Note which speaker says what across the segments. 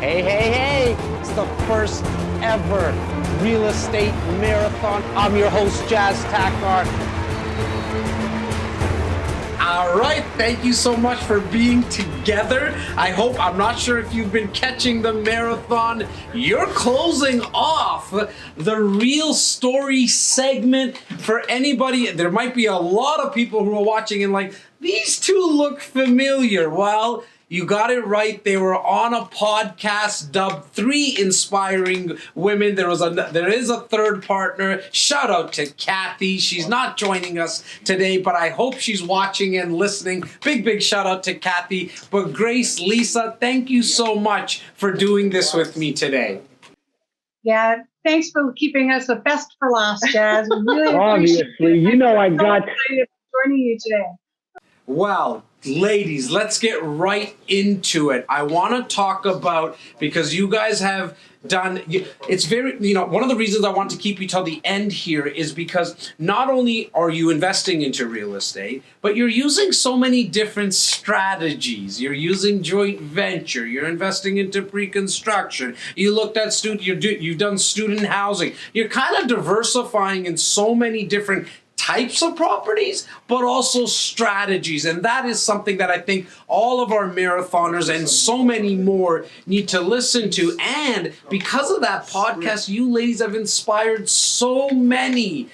Speaker 1: Hey, hey, hey! It's the first ever real estate marathon. I'm your host, Jazz Tackar.
Speaker 2: All right, thank you so much for being together. I'm not sure if you've been catching the marathon. You're closing off the real story segment for anybody. There might be a lot of people who are watching and like, these two look familiar. Well, you got it right. They were on a podcast dubbed 3 Inspiring Women. There is a third partner. Shout out to Kathy. She's not joining us today, but I hope she's watching and listening. Big shout out to Kathy. But Grace, Lisa, thank you so much for doing this with me today.
Speaker 3: Yeah, thanks for keeping us the best for last, Jazz. We really
Speaker 1: Obviously, you know I got...
Speaker 3: excited for joining you today.
Speaker 2: Well, ladies, let's get right into it. I want to talk about, because you guys have done, it's very, one of the reasons I want to keep you till the end here is because not only are you investing into real estate, but you're using so many different strategies. You're using joint venture, you're investing into pre-construction, you looked at you've done student housing. You're kind of diversifying in so many different types of properties, but also strategies. And that is something that I think all of our marathoners and so many more need to listen to. And because of that podcast, you ladies have inspired so many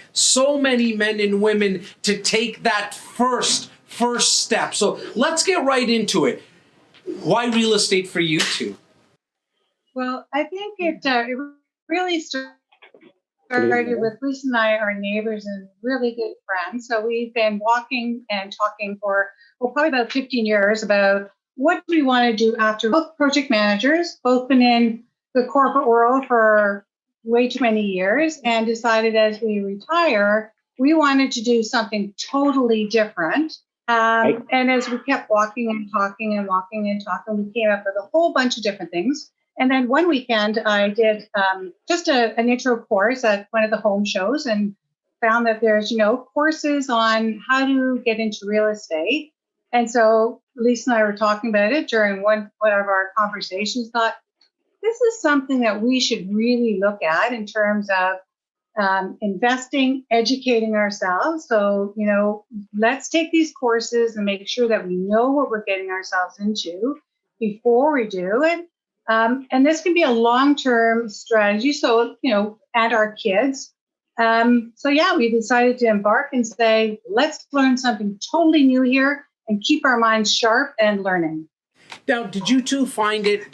Speaker 2: men and women to take that first step. So let's get right into it. Why real estate for you two?
Speaker 3: Well, I think it really started with Lisa and I are neighbors and really good friends. So we've been walking and talking for, probably about 15 years about what do we want to do after. Both project managers, both been in the corporate world for way too many years, and decided as we retire, we wanted to do something totally different. And as we kept walking and talking, we came up with a whole bunch of different things. And then one weekend, I did just an intro course at one of the home shows and found that there's, courses on how to get into real estate. And so Lisa and I were talking about it during one of our conversations, thought this is something that we should really look at in terms of investing, educating ourselves. So, let's take these courses and make sure that we know what we're getting ourselves into before we do it. And this can be a long-term strategy. So, and our kids. We decided to embark and say, let's learn something totally new here and keep our minds sharp and learning.
Speaker 2: Now, did you two find it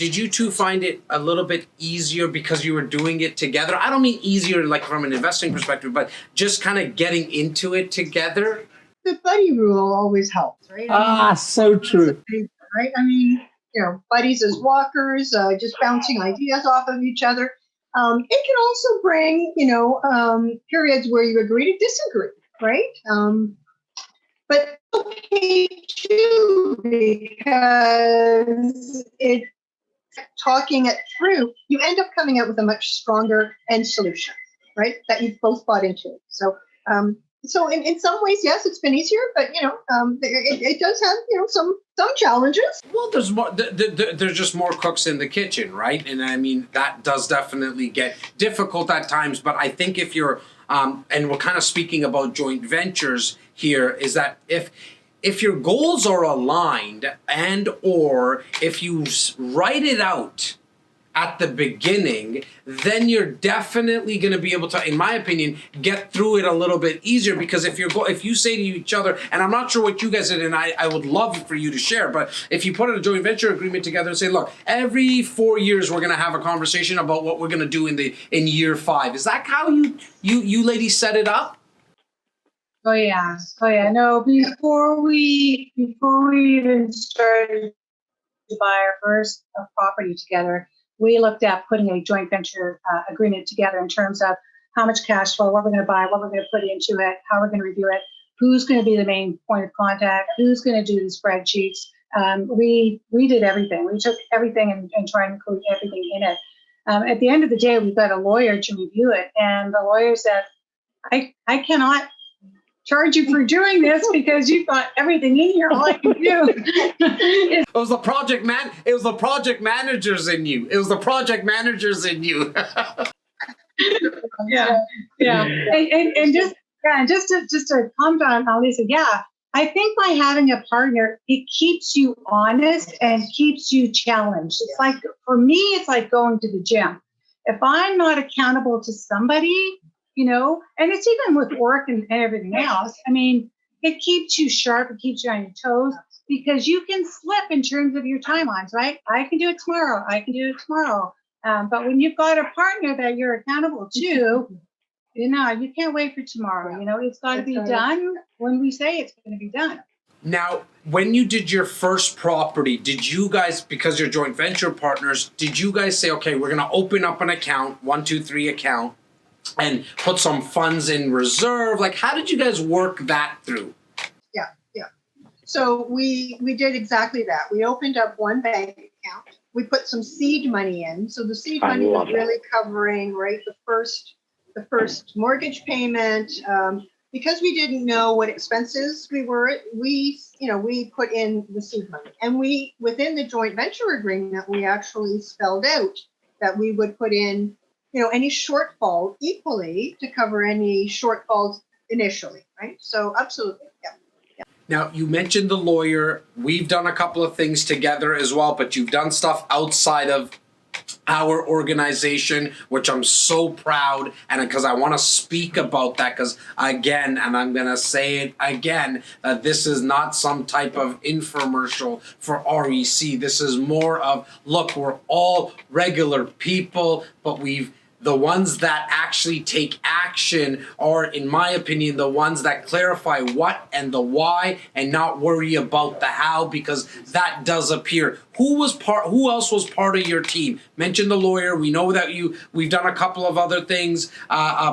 Speaker 2: a little bit easier because you were doing it together? I don't mean easier like from an investing perspective, but just kind of getting into it together.
Speaker 4: The buddy rule always helps, right?
Speaker 1: So true.
Speaker 4: Right? Buddies as walkers, just bouncing ideas off of each other. It can also bring, periods where you agree to disagree, right? But okay too, because talking it through, you end up coming out with a much stronger end solution, right? That you've both bought into. So in some ways, yes, it's been easier, but it does have some challenges.
Speaker 2: Well, there's just more cooks in the kitchen, right? And I mean that does definitely get difficult at times. But I think if you're and we're kind of speaking about joint ventures here, is that if your goals are aligned and or if you write it out at the beginning, then you're definitely going to be able to, in my opinion, get through it a little bit easier. Because if you say to each other, and I'm not sure what you guys did, and I would love for you to share, but if you put a joint venture agreement together and say, look, every 4 years we're going to have a conversation about what we're going to do in year 5. Is that how you ladies set it up?
Speaker 3: Oh yeah. No, before we even started to buy our first property together, we looked at putting a joint venture agreement together in terms of how much cash flow, what we're going to buy, what we're going to put into it, how we're going to review it, who's going to be the main point of contact, who's going to do the spreadsheets. We did everything. We took everything and tried to include everything in it. At the end of the day, we've got a lawyer to review it, and the lawyer said, I cannot charge you for doing this because you've got everything in here. All I can do is
Speaker 2: It was the project managers in you. It was the project managers in you.
Speaker 3: yeah. And just to comment on Lisa, yeah, I think by having a partner, it keeps you honest and keeps you challenged. It's like, for me, it's like going to the gym. If I'm not accountable to somebody, you know, and it's even with work and everything else, I mean, it keeps you sharp, it keeps you on your toes, because you can slip in terms of your timelines, right? I can do it tomorrow. But when you've got a partner that you're accountable to, you know, you can't wait for tomorrow. You know, it's got to be done when we say it's going to be done.
Speaker 2: Now, when you did your first property, did you guys, because you're joint venture partners, did you guys say, okay, we're going to open up an account, 1, 2, 3 account, and put some funds in reserve? Like, how did you guys work that through?
Speaker 4: Yeah. So we did exactly that. We opened up one bank account. We put some seed money in. So the seed money was really covering, right, the first mortgage payment. Because we didn't know what expenses we put in the seed money. And we, within the joint venture agreement, we actually spelled out that we would put in, you know, any shortfall equally to cover any shortfalls initially, right? So absolutely, yeah.
Speaker 2: Now, you mentioned the lawyer. We've done a couple of things together as well, but you've done stuff outside of our organization, which I'm so proud, and because I want to speak about that, because again, and I'm going to say it again, that this is not some type of infomercial for REC. This is more of, look, we're all regular people, but the ones that actually take action are, in my opinion, the ones that clarify what and the why and not worry about the how, because that does appear. Who else was part of your team? Mention the lawyer. We know that we've done a couple of other things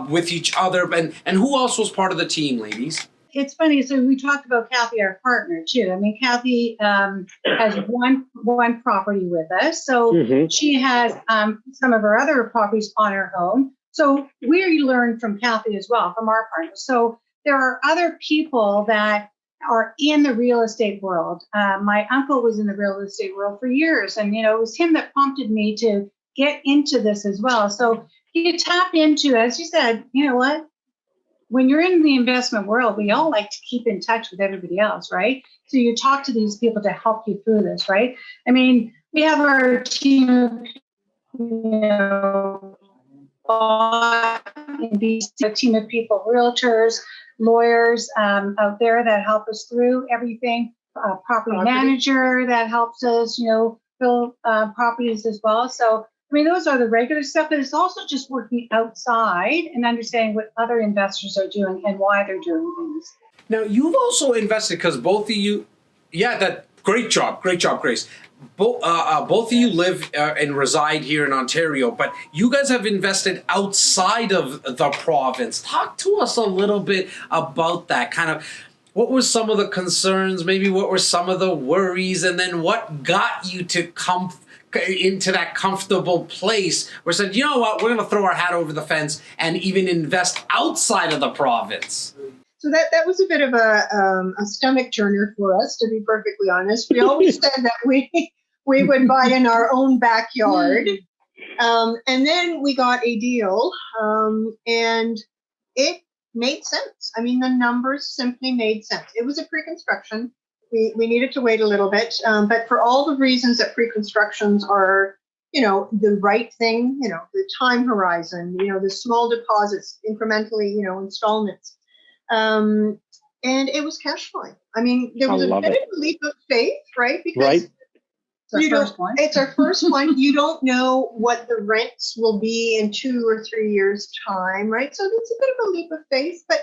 Speaker 2: with each other. And who else was part of the team, ladies?
Speaker 3: It's funny. So we talked about Kathy, our partner, too. I mean, Kathy has one property with us. So she has some of her other properties on her own. So we learned from Kathy as well, from our partners. So there are other people that are in the real estate world. My uncle was in the real estate world for years. And, you know, it was him that prompted me to get into this as well. So you tap into, as you said, you know what? When you're in the investment world, we all like to keep in touch with everybody else, right? So you talk to these people to help you through this, right? I mean, we have our team of, you know, a team of people, realtors, lawyers out there that help us through everything, property manager that helps us, you know, fill properties as well. So I mean, those are the regular stuff, but it's also just working outside and understanding what other investors are doing and why they're doing things.
Speaker 2: Now, you've also invested, because both of you, great job, Grace. Both of you live and reside here in Ontario, but you guys have invested outside of the province. Talk to us a little bit about that. Kind of, what were some of the concerns? Maybe what were some of the worries? And then what got you to come into that comfortable place where said, you know what, we're going to throw our hat over the fence and even invest outside of the province?
Speaker 4: So that was a bit of a stomach turner for us, to be perfectly honest. We always said that we would buy in our own backyard. And then we got a deal, and it made sense. I mean, the numbers simply made sense. It was a pre-construction. We needed to wait a little bit, but for all the reasons that pre-constructions are, you know, the right thing, you know, the time horizon, you know, the small deposits, incrementally, you know, installments, and it was cash flowing. I mean, there was a bit of a leap of faith, right? Because it's our first one. You don't know what the rents will be in 2 or 3 years' time, right? So it's a bit of a leap of faith, but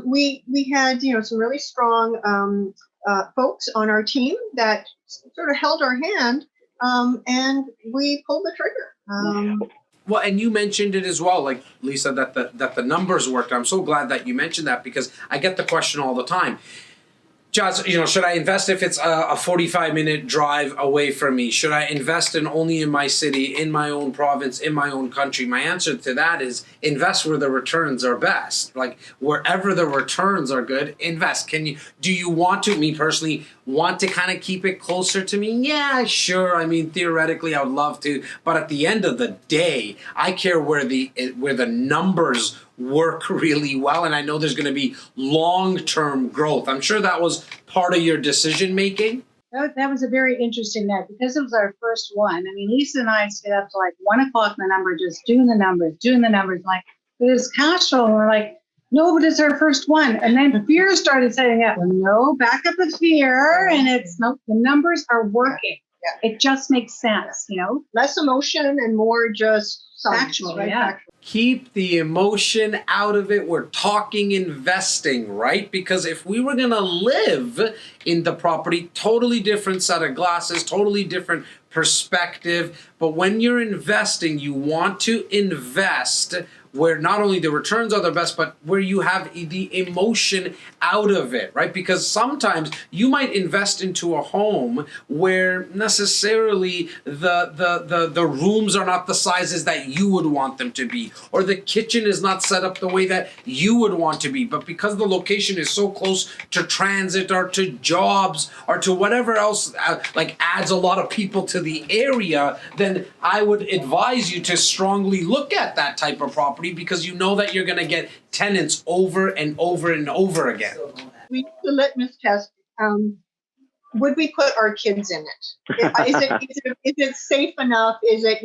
Speaker 4: we had, you know, some really strong folks on our team that sort of held our hand, and we pulled the trigger.
Speaker 2: Well, and you mentioned it as well, like Lisa, that the numbers worked. I'm so glad that you mentioned that, because I get the question all the time. Just, should I invest if it's a 45-minute drive away from me? Should I invest in only in my city, in my own province, in my own country? My answer to that is invest where the returns are best. Like wherever the returns are good, invest. Do you want to, me personally, want to kind of keep it closer to me? Yeah, sure. I mean, theoretically, I would love to. But at the end of the day, I care where the numbers work really well, and I know there's going to be long-term growth. I'm sure that was part of your decision making.
Speaker 3: That was a very interesting night because it was our first one. I mean, Lisa and I stayed up to like 1 o'clock in the number, just doing the numbers. Like, there's cash flow, and we're like, no, but it's our first one. And then fear started setting up. Well, no, back up the fear, and it's no, the numbers are working. Yeah. It just makes sense,
Speaker 4: Less emotion and more just
Speaker 3: factual,
Speaker 4: right?
Speaker 3: Yeah.
Speaker 4: Factual.
Speaker 2: Keep the emotion out of it. We're talking investing, right? Because if we were going to live in the property, totally different set of glasses, totally different perspective. But when you're investing, you want to invest where not only the returns are the best, but where you have the emotion out of it, right? Because sometimes you might invest into a home where necessarily the rooms are not the sizes that you would want them to be, or the kitchen is not set up the way that you would want to be. But because the location is so close to transit or to jobs or to whatever else adds a lot of people to the area, then I would advise you to strongly look at that type of property, because you know that you're going to get tenants over and over and over again.
Speaker 4: We need the litmus test. Would we put our kids in it? Is it safe enough? Is it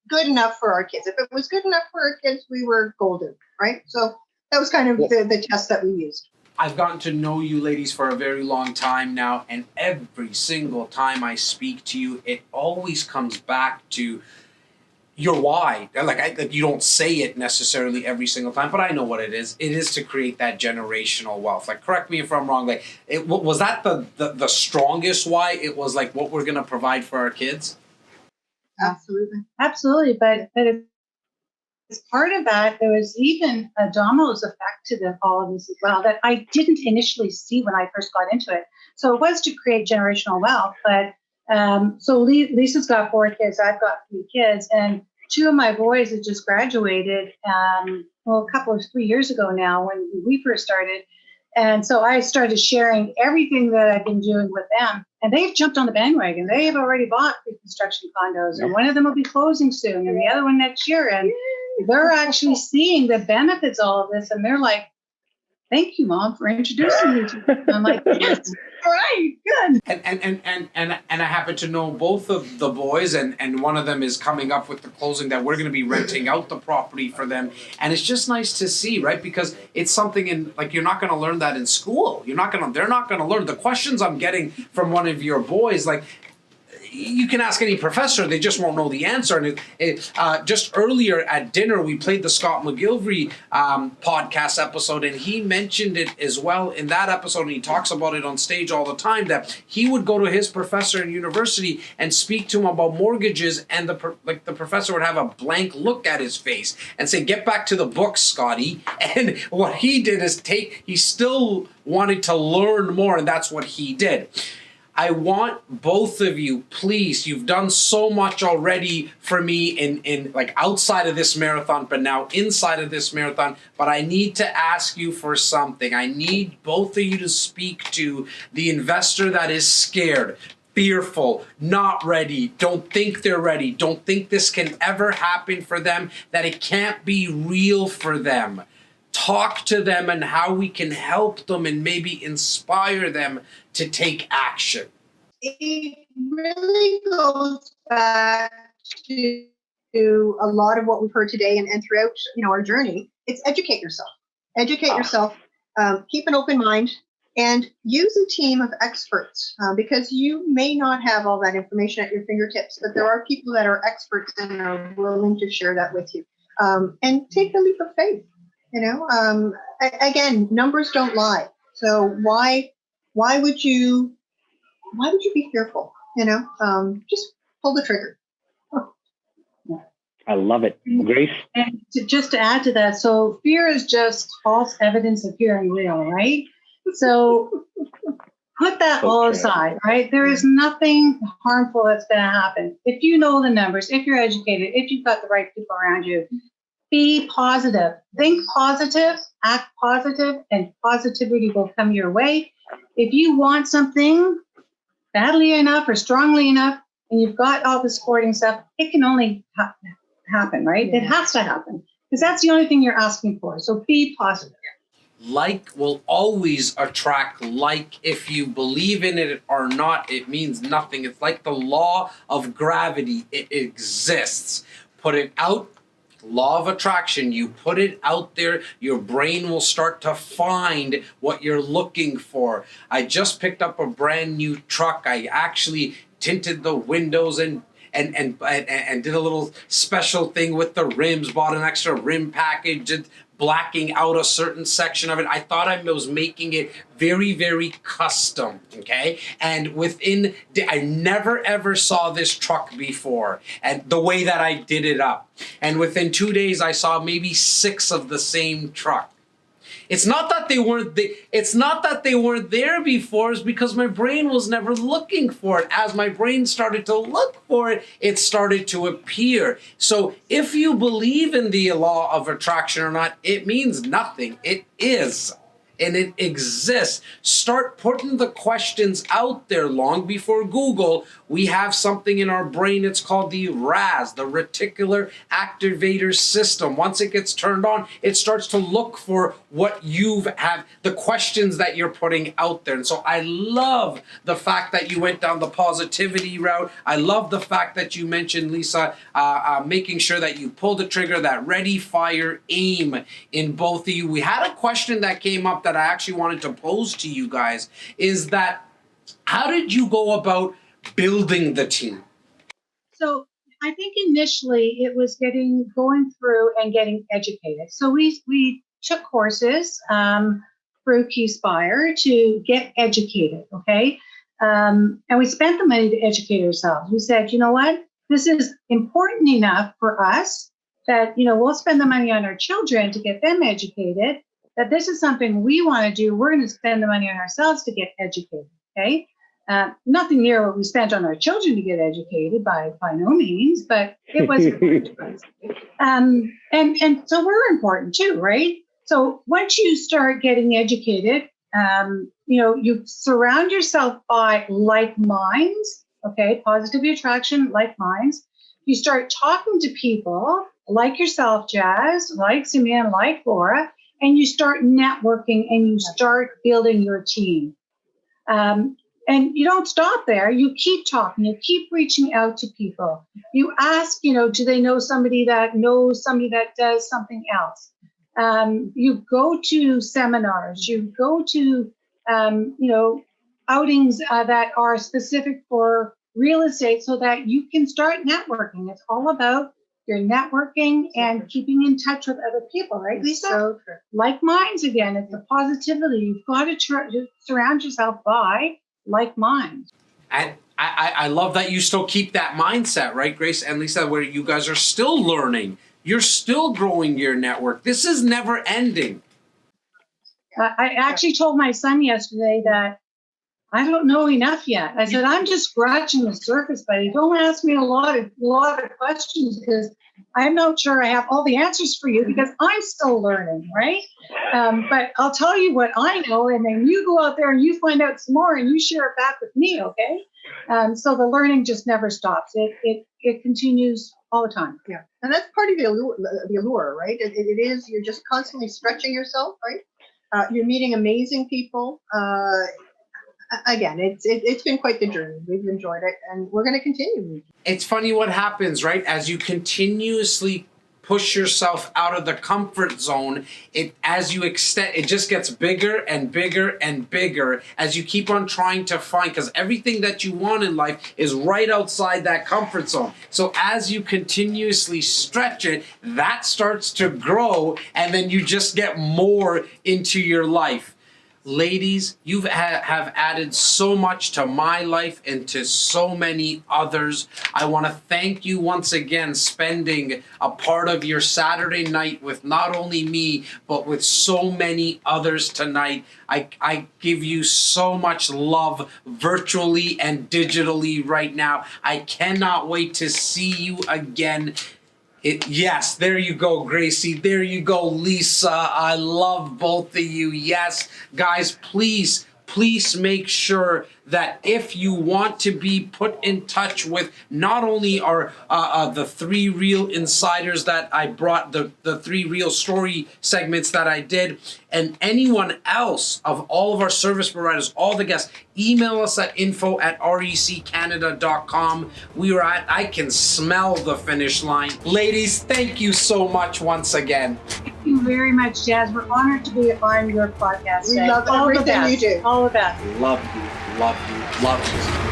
Speaker 4: good enough for our kids? If it was good enough for our kids, we were golden, right? So that was kind of the test that we used.
Speaker 2: I've gotten to know you ladies for a very long time now, and every single time I speak to you, it always comes back to your why. Like you don't say it necessarily every single time, but I know what it is. It is to create that generational wealth. Like, correct me if I'm wrong. Like, was that the strongest why? It was like what we're gonna provide for our kids.
Speaker 3: Absolutely. But as part of that, there was even a dominoes effect to all of this as well that I didn't initially see when I first got into it. So it was to create generational wealth, but so Lisa's got 4 kids, I've got 3 kids, and 2 of my boys had just graduated, a couple of 3 years ago now when we first started. And so I started sharing everything that I've been doing with them, and they've jumped on the bandwagon. They've already bought pre-construction condos, and one of them will be closing soon, and the other one next year. And they're actually seeing the benefits of all of this, and they're like, thank you, Mom, for introducing me to it. I'm like, yes, all right, good.
Speaker 2: And I happen to know both of the boys, and one of them is coming up with the closing that we're going to be renting out the property for them. And it's just nice to see, right? Because it's something you're not going to learn that in school. They're not going to learn the questions I'm getting from one of your boys. Like, you can ask any professor, they just won't know the answer. And just earlier at dinner, we played the Scott McGilvery podcast episode, and he mentioned it as well in that episode, and he talks about it on stage all the time, that he would go to his professor in university and speak to him about mortgages, and the professor would have a blank look at his face and say, get back to the books, Scotty. And what he did is he still wanted to learn more, and that's what he did. I want both of you, please, you've done so much already for me in outside of this marathon, but now inside of this marathon, but I need to ask you for something. I need both of you to speak to the investor that is scared, fearful, not ready, don't think they're ready, don't think this can ever happen for them, that it can't be real for them. Talk to them and how we can help them and maybe inspire them to take action.
Speaker 4: It really goes back to a lot of what we've heard today and throughout our journey. It's educate yourself. Educate yourself. Keep an open mind and use a team of experts because you may not have all that information at your fingertips, but there are people that are experts and are willing to share that with you. And take the leap of faith. Again, numbers don't lie. So why would you be fearful? Just pull the trigger.
Speaker 5: I love it. Grace?
Speaker 3: And just to add to that, so fear is just false evidence appearing real, right? So put that all
Speaker 1: Okay.
Speaker 3: aside, right? There is nothing harmful that's going to happen. If you know the numbers, if you're educated, if you've got the right people around you, be positive, think positive, act positive, and positivity will come your way. If you want something badly enough or strongly enough, and you've got all the supporting stuff, it can only happen, right? It has to happen because that's the only thing you're asking for. So be positive.
Speaker 2: Like will always attract like. If you believe in it or not, it means nothing. It's like the law of gravity. It exists. Put it out. Law of attraction. You put it out there, your brain will start to find what you're looking for. I just picked up a brand new truck. I actually tinted the windows and did a little special thing with the rims, bought an extra rim package, and blacking out a certain section of it. I thought I was making it very, very custom, okay? And I never ever saw this truck before, and the way that I did it up. And within 2 days, I saw maybe 6 of the same truck. It's not that they weren't there before. It's because my brain was never looking for it. As my brain started to look for it, it started to appear. So if you believe in the law of attraction or not, it means nothing. It is. And it exists. Start putting the questions out there. Long before Google, we have something in our brain. It's called the RAS, the reticular activator system. Once it gets turned on, it starts to look for what the questions that you're putting out there. And so I love the fact that you went down the positivity route. I love the fact that you mentioned, Lisa, making sure that you pull the trigger, that ready, fire, aim in both of you. We had a question that came up that I actually wanted to pose to you guys, is that how did you go about building the team?
Speaker 3: So I think initially it was going through and getting educated. So we took courses through Keyspire to get educated, okay? And we spent the money to educate ourselves. We said, you know what? This is important enough for us that, we'll spend the money on our children to get them educated, that this is something we want to do. We're going to spend the money on ourselves to get educated, okay? Nothing near what we spent on our children to get educated by no means, but it was important to us. And so we're important too, right? So once you start getting educated, you surround yourself by like minds, okay? Positive attraction, like minds. You start talking to people like yourself, Jazz, like Simeon, like Laura, and you start networking and you start building your team. And you don't stop there. You keep talking. You keep reaching out to people. You ask, do they know somebody that knows somebody that does something else? You go to seminars. You go to, outings that are specific for real estate so that you can start networking. It's all about your networking and keeping in touch with other people, right, Lisa?
Speaker 4: So true.
Speaker 3: Like minds again. It's the positivity. You've got to surround yourself by like minds.
Speaker 2: And I love that you still keep that mindset, right, Grace and Lisa, where you guys are still learning. You're still growing your network. This is never ending.
Speaker 3: I actually told my son yesterday that I don't know enough yet. I said, I'm just scratching the surface, buddy. Don't ask me a lot of questions because I'm not sure I have all the answers for you because I'm still learning, right? But I'll tell you what I know, and then you go out there and you find out some more and you share it back with me, okay? So the learning just never stops. It continues all the time.
Speaker 4: Yeah, and that's part of the allure, right? It is, you're just constantly stretching yourself, right? You're meeting amazing people. Again, it's been quite the journey. We've enjoyed it, and we're going to continue.
Speaker 2: It's funny what happens, right? As you continuously push yourself out of the comfort zone, as you extend, it just gets bigger and bigger and bigger as you keep on trying to find, because everything that you want in life is right outside that comfort zone. So as you continuously stretch it, that starts to grow, and then you just get more into your life. ladies, you have added so much to my life and to so many others. I want to thank you once again, spending a part of your Saturday night with not only me, but with so many others tonight. I give you so much love virtually and digitally right now. I cannot wait to see you again. Yes, there you go, Gracie. There you go, Lisa. I love both of you. Yes, guys, please make sure that if you want to be put in touch with not only our the 3 Real Insiders that I brought, the 3 Real Story segments that I did, and anyone else of all of our service providers, all the guests, email us at info@reccanada.com. I can smell the finish line. Ladies, thank you so much once again.
Speaker 3: Thank you very much, Jazz. We're honored to be on your podcast.
Speaker 4: We love everything you do.
Speaker 3: All of that.
Speaker 2: Love you, love you, love you.